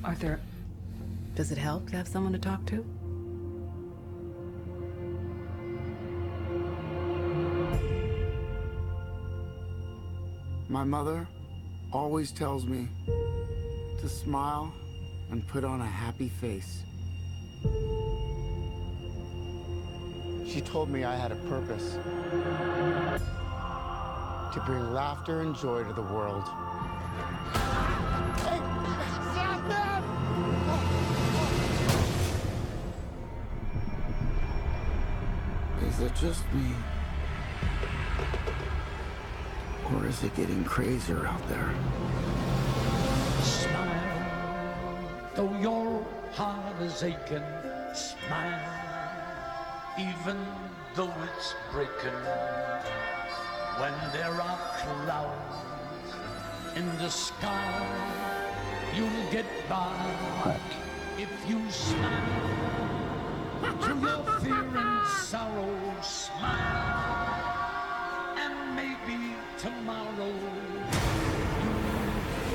Arthur, does it help to have someone to talk to? My mother always tells me to smile and put on a happy face. She told me I had a purpose to bring laughter and joy to the world. Hey, stop that! Is it just me? Or is it getting crazier out there? Smile, though your heart is aching. Smile, even though it's breaking. When there are clouds in the sky, you'll get by. What? If you smile to your fear and sorrow, smile, and maybe tomorrow you'll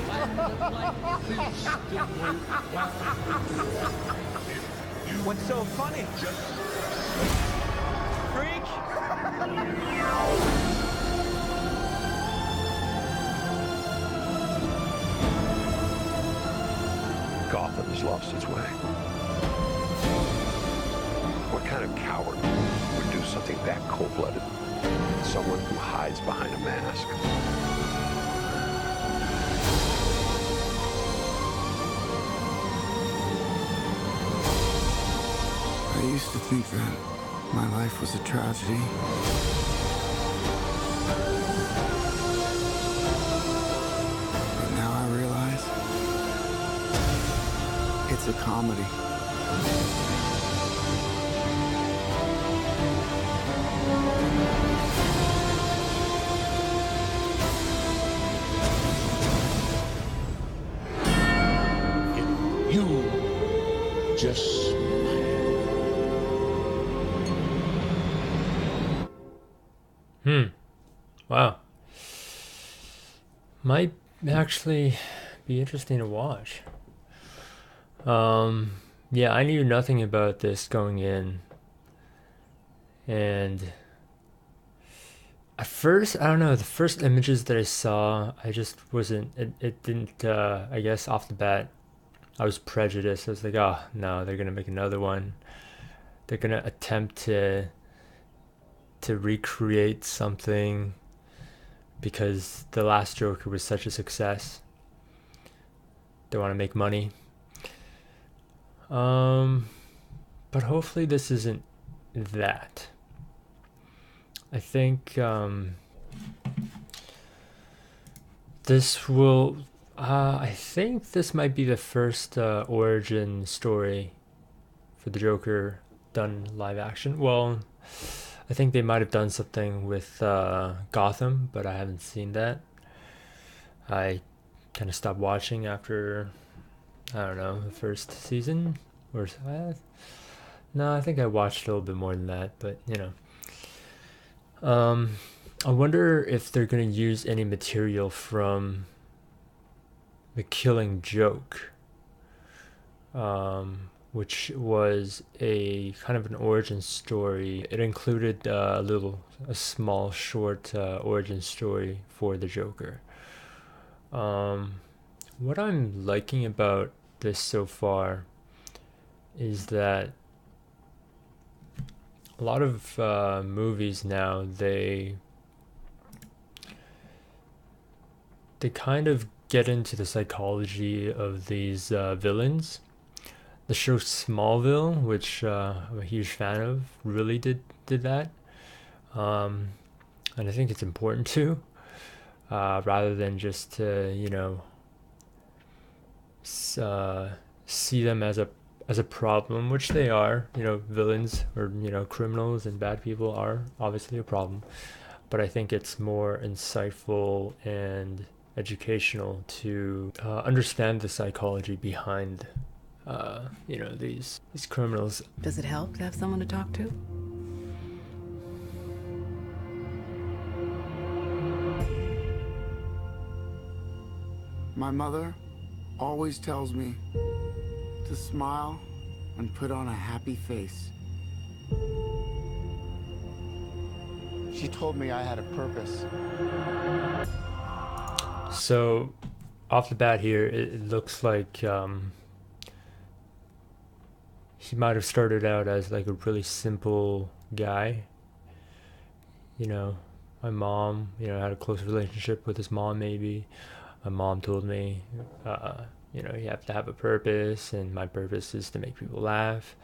find that life is still worthwhile. What's so funny? Freak? Gotham has lost its way. What kind of coward would do something that cold-blooded? Someone who hides behind a mask. I used to think that my life was a tragedy. But now I realize it's a comedy. You just Wow. Might actually be interesting to watch. Yeah, I knew nothing about this going in. And at first, I don't know, the first images that I saw, I just wasn't, it didn't, I guess off the bat, I was prejudiced. I was like, oh, no, they're going to make another one. They're going to attempt to recreate something because the last Joker was such a success. They want to make money. But hopefully this isn't that. I think this will I think this might be the first origin story for the Joker done live action. Well, I think they might have done something with Gotham, but I haven't seen that. I kind of stopped watching after, I don't know, the first season. Or no, I think I watched a little bit more than that, but you know. I wonder if they're going to use any material from The Killing Joke, which was a kind of an origin story. It included a small, short origin story for the Joker. What I'm liking about this so far is that a lot of movies now, they kind of get into the psychology of these villains. The show Smallville, which I'm a huge fan of, really did that. And I think it's important to, rather than just to, you know, see them as a problem, which they are. You know, villains or, you know, criminals and bad people are obviously a problem. But I think it's more insightful and educational to understand the psychology behind you know, these criminals. Does it help to have someone to talk to? My mother always tells me to smile and put on a happy face. She told me I had a purpose. So, off the bat here, it looks like he might have started out as like a really simple guy. You know, my mom, had a close relationship with his mom maybe. My mom told me, you have to have a purpose, and my purpose is to make people laugh.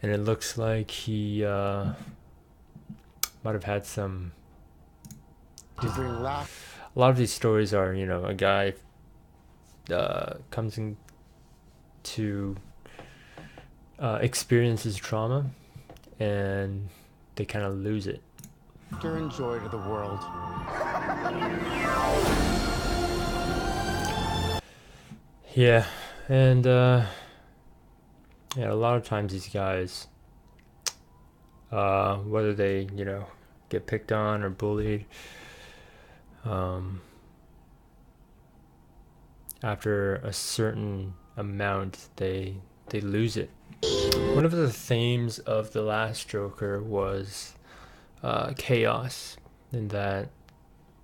And it looks like he might have had some. To bring laugh. A lot of these stories are, a guy comes into experiences trauma, and they kind of lose it. And joy to the world. Yeah, and a lot of times these guys, whether they get picked on or bullied, after a certain amount they lose it. One of the themes of the last Joker was chaos, in that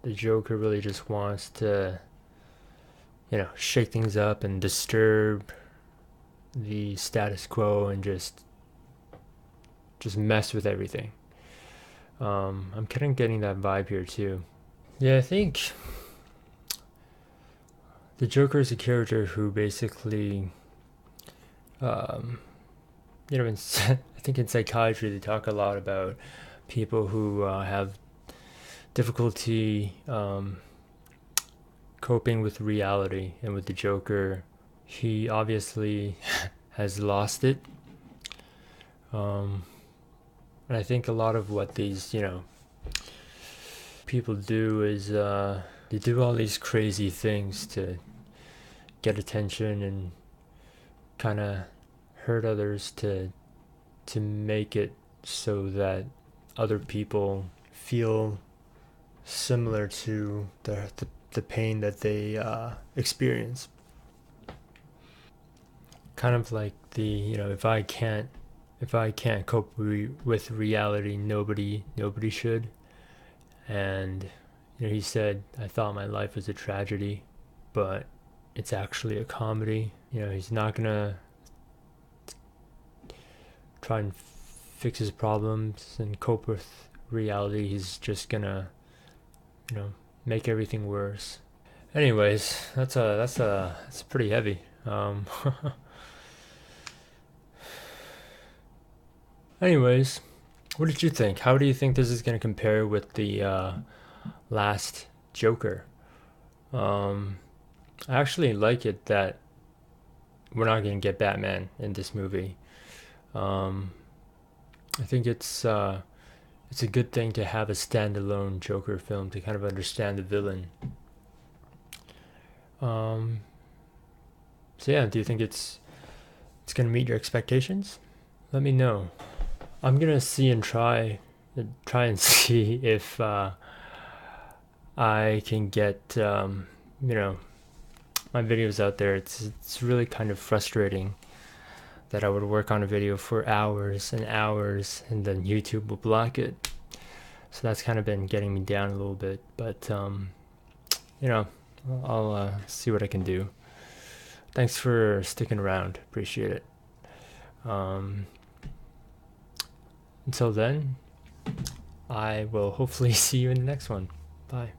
the Joker really just wants to shake things up and disturb the status quo and just mess with everything. I'm kind of getting that vibe here too. Yeah, I think the Joker is a character who basically, I think in psychiatry they talk a lot about people who have difficulty coping with reality, and with the Joker, he obviously has lost it. And I think a lot of what these, people do is they do all these crazy things to get attention and kind of hurt others to make it so that other people feel similar to the pain that they experience. Kind of like the if I can't cope with reality, nobody should. And he said, I thought my life was a tragedy, but it's actually a comedy. He's not gonna try and fix his problems and cope with reality. He's just gonna make everything worse. Anyways, that's pretty heavy. Anyways, what did you think? How do you think this is going to compare with the last Joker? I actually like it that we're not going to get Batman in this movie. I think it's a good thing to have a standalone Joker film to kind of understand the villain. So yeah, do you think it's going to meet your expectations? Let me know. I'm gonna see and try and see if I can get my videos out there. It's really kind of frustrating that I would work on a video for hours and hours and then YouTube will block it. So that's kind of been getting me down a little bit. But I'll see what I can do. Thanks for sticking around. Appreciate it. Until then, I will hopefully see you in the next one. Bye.